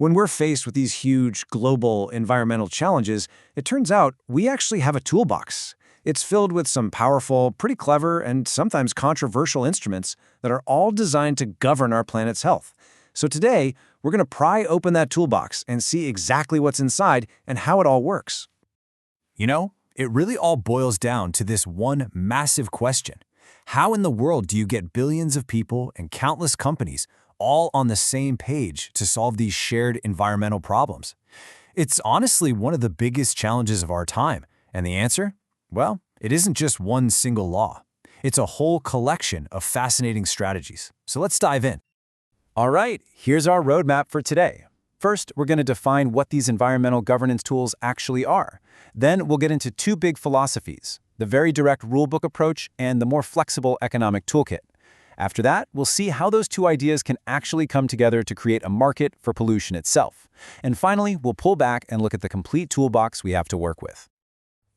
When we're faced with these huge global environmental challenges, it turns out we actually have a toolbox. It's filled with some powerful, pretty clever, and sometimes controversial instruments that are all designed to govern our planet's health. So today, we're going to pry open that toolbox and see exactly what's inside and how it all works. You know, it really all boils down to this one massive question. How in the world do you get billions of people and countless companies all on the same page to solve these shared environmental problems? It's honestly one of the biggest challenges of our time. And the answer? Well, it isn't just one single law. It's a whole collection of fascinating strategies. So let's dive in. All right, here's our roadmap for today. First, we're going to define what these environmental governance tools actually are. Then we'll get into two big philosophies, the very direct rulebook approach and the more flexible economic toolkit. After that, we'll see how those two ideas can actually come together to create a market for pollution itself. And finally, we'll pull back and look at the complete toolbox we have to work with.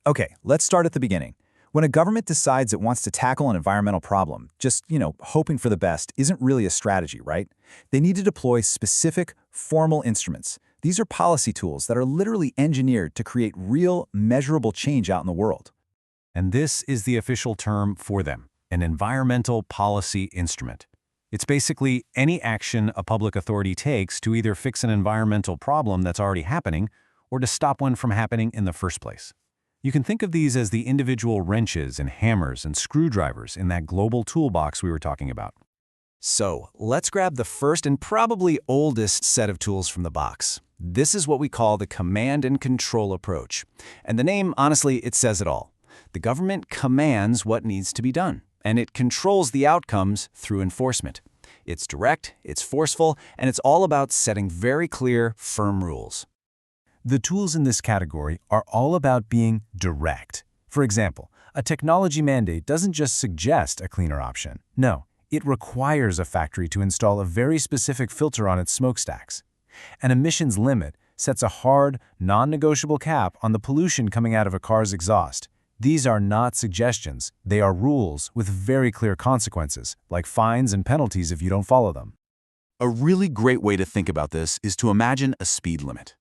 Okay, let's start at the beginning. When a government decides it wants to tackle an environmental problem, just, hoping for the best isn't really a strategy, right? They need to deploy specific, formal instruments. These are policy tools that are literally engineered to create real, measurable change out in the world. And this is the official term for them, an environmental policy instrument. It's basically any action a public authority takes to either fix an environmental problem that's already happening or to stop one from happening in the first place. You can think of these as the individual wrenches and hammers and screwdrivers in that global toolbox we were talking about. So, let's grab the first and probably oldest set of tools from the box. This is what we call the command and control approach. And the name, honestly, it says it all. The government commands what needs to be done, and it controls the outcomes through enforcement. It's direct, it's forceful, and it's all about setting very clear, firm rules. The tools in this category are all about being direct. For example, a technology mandate doesn't just suggest a cleaner option. No, it requires a factory to install a very specific filter on its smokestacks. An emissions limit sets a hard, non-negotiable cap on the pollution coming out of a car's exhaust. These are not suggestions, they are rules with very clear consequences, like fines and penalties if you don't follow them. A really great way to think about this is to imagine a speed limit.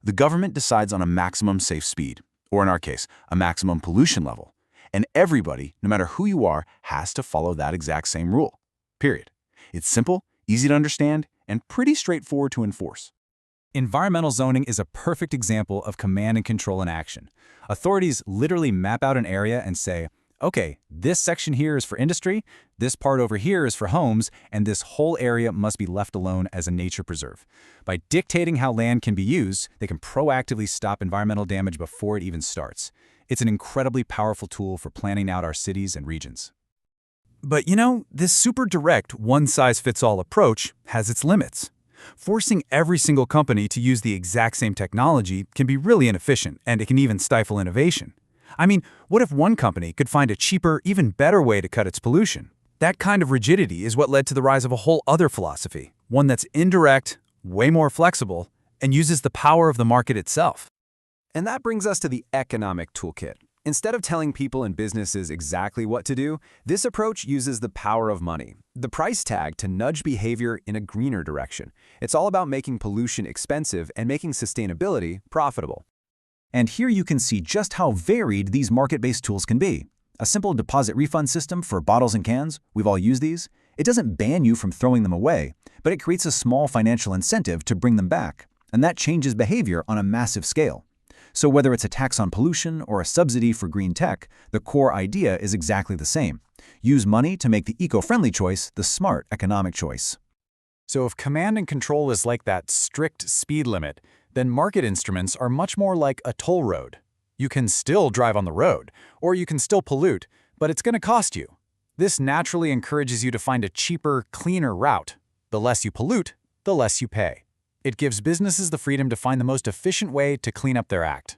The government decides on a maximum safe speed, or in our case, a maximum pollution level, and everybody, no matter who you are, has to follow that exact same rule. Period. It's simple, easy to understand, and pretty straightforward to enforce. Environmental zoning is a perfect example of command and control in action. Authorities literally map out an area and say, okay, this section here is for industry, this part over here is for homes, and this whole area must be left alone as a nature preserve. By dictating how land can be used, they can proactively stop environmental damage before it even starts. It's an incredibly powerful tool for planning out our cities and regions. But this super direct, one-size-fits-all approach has its limits. Forcing every single company to use the exact same technology can be really inefficient, and it can even stifle innovation. I mean, what if one company could find a cheaper, even better way to cut its pollution? That kind of rigidity is what led to the rise of a whole other philosophy, one that's indirect, way more flexible, and uses the power of the market itself. And that brings us to the economic toolkit. Instead of telling people and businesses exactly what to do, this approach uses the power of money, the price tag, to nudge behavior in a greener direction. It's all about making pollution expensive and making sustainability profitable. And here you can see just how varied these market-based tools can be. A simple deposit refund system for bottles and cans, we've all used these. It doesn't ban you from throwing them away, but it creates a small financial incentive to bring them back. And that changes behavior on a massive scale. So whether it's a tax on pollution or a subsidy for green tech, the core idea is exactly the same. Use money to make the eco-friendly choice the smart economic choice. So if command and control is like that strict speed limit, then market instruments are much more like a toll road. You can still drive on the road, or you can still pollute, but it's going to cost you. This naturally encourages you to find a cheaper, cleaner route. The less you pollute, the less you pay. It gives businesses the freedom to find the most efficient way to clean up their act.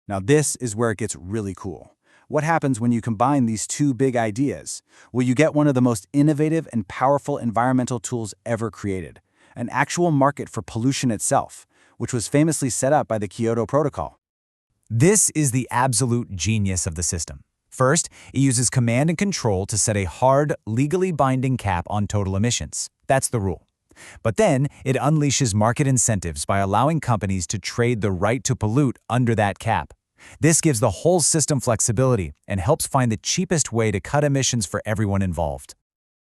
Now this is where it gets really cool. What happens when you combine these two big ideas? Well, you get one of the most innovative and powerful environmental tools ever created, an actual market for pollution itself, which was famously set up by the Kyoto Protocol. This is the absolute genius of the system. First, it uses command and control to set a hard, legally binding cap on total emissions. That's the rule. But then it unleashes market incentives by allowing companies to trade the right to pollute under that cap. This gives the whole system flexibility and helps find the cheapest way to cut emissions for everyone involved.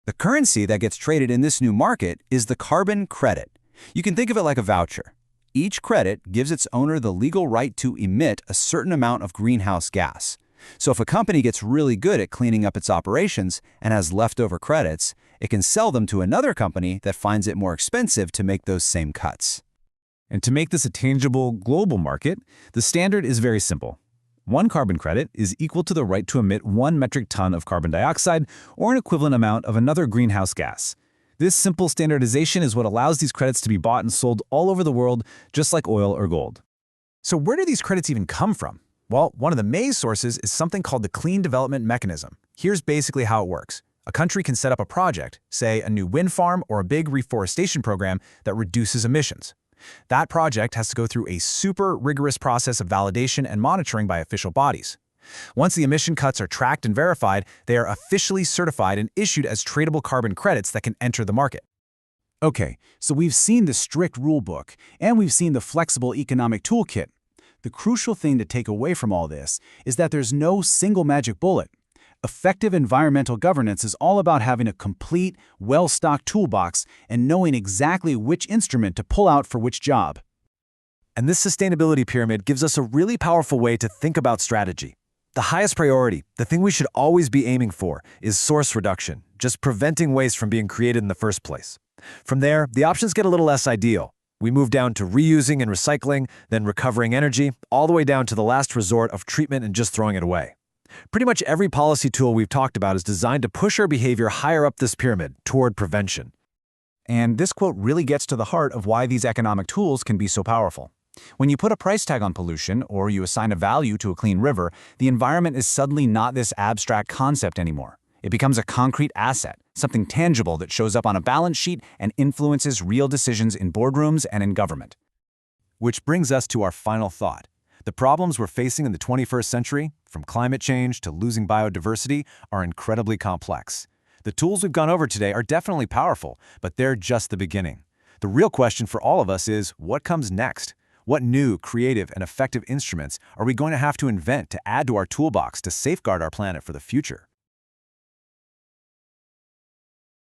The currency that gets traded in this new market is the carbon credit. You can think of it like a voucher. Each credit gives its owner the legal right to emit a certain amount of greenhouse gas. So if a company gets really good at cleaning up its operations and has leftover credits, it can sell them to another company that finds it more expensive to make those same cuts. And to make this a tangible global market, the standard is very simple. One carbon credit is equal to the right to emit 1 metric ton of carbon dioxide or an equivalent amount of another greenhouse gas. This simple standardization is what allows these credits to be bought and sold all over the world, just like oil or gold. So where do these credits even come from? Well, one of the main sources is something called the Clean Development Mechanism. Here's basically how it works. A country can set up a project, say a new wind farm or a big reforestation program that reduces emissions. That project has to go through a super rigorous process of validation and monitoring by official bodies. Once the emission cuts are tracked and verified, they are officially certified and issued as tradable carbon credits that can enter the market. Okay, so we've seen the strict rule book, and we've seen the flexible economic toolkit. The crucial thing to take away from all this is that there's no single magic bullet. Effective environmental governance is all about having a complete, well-stocked toolbox and knowing exactly which instrument to pull out for which job. And this sustainability pyramid gives us a really powerful way to think about strategy. The highest priority, the thing we should always be aiming for, is source reduction, just preventing waste from being created in the first place. From there, the options get a little less ideal. We move down to reusing and recycling, then recovering energy, all the way down to the last resort of treatment and just throwing it away. Pretty much every policy tool we've talked about is designed to push our behavior higher up this pyramid, toward prevention. And this quote really gets to the heart of why these economic tools can be so powerful. When you put a price tag on pollution, or you assign a value to a clean river, the environment is suddenly not this abstract concept anymore. It becomes a concrete asset, something tangible that shows up on a balance sheet and influences real decisions in boardrooms and in government. Which brings us to our final thought. The problems we're facing in the 21st century, from climate change to losing biodiversity, are incredibly complex. The tools we've gone over today are definitely powerful, but they're just the beginning. The real question for all of us is, what comes next? What new, creative, and effective instruments are we going to have to invent to add to our toolbox to safeguard our planet for the future?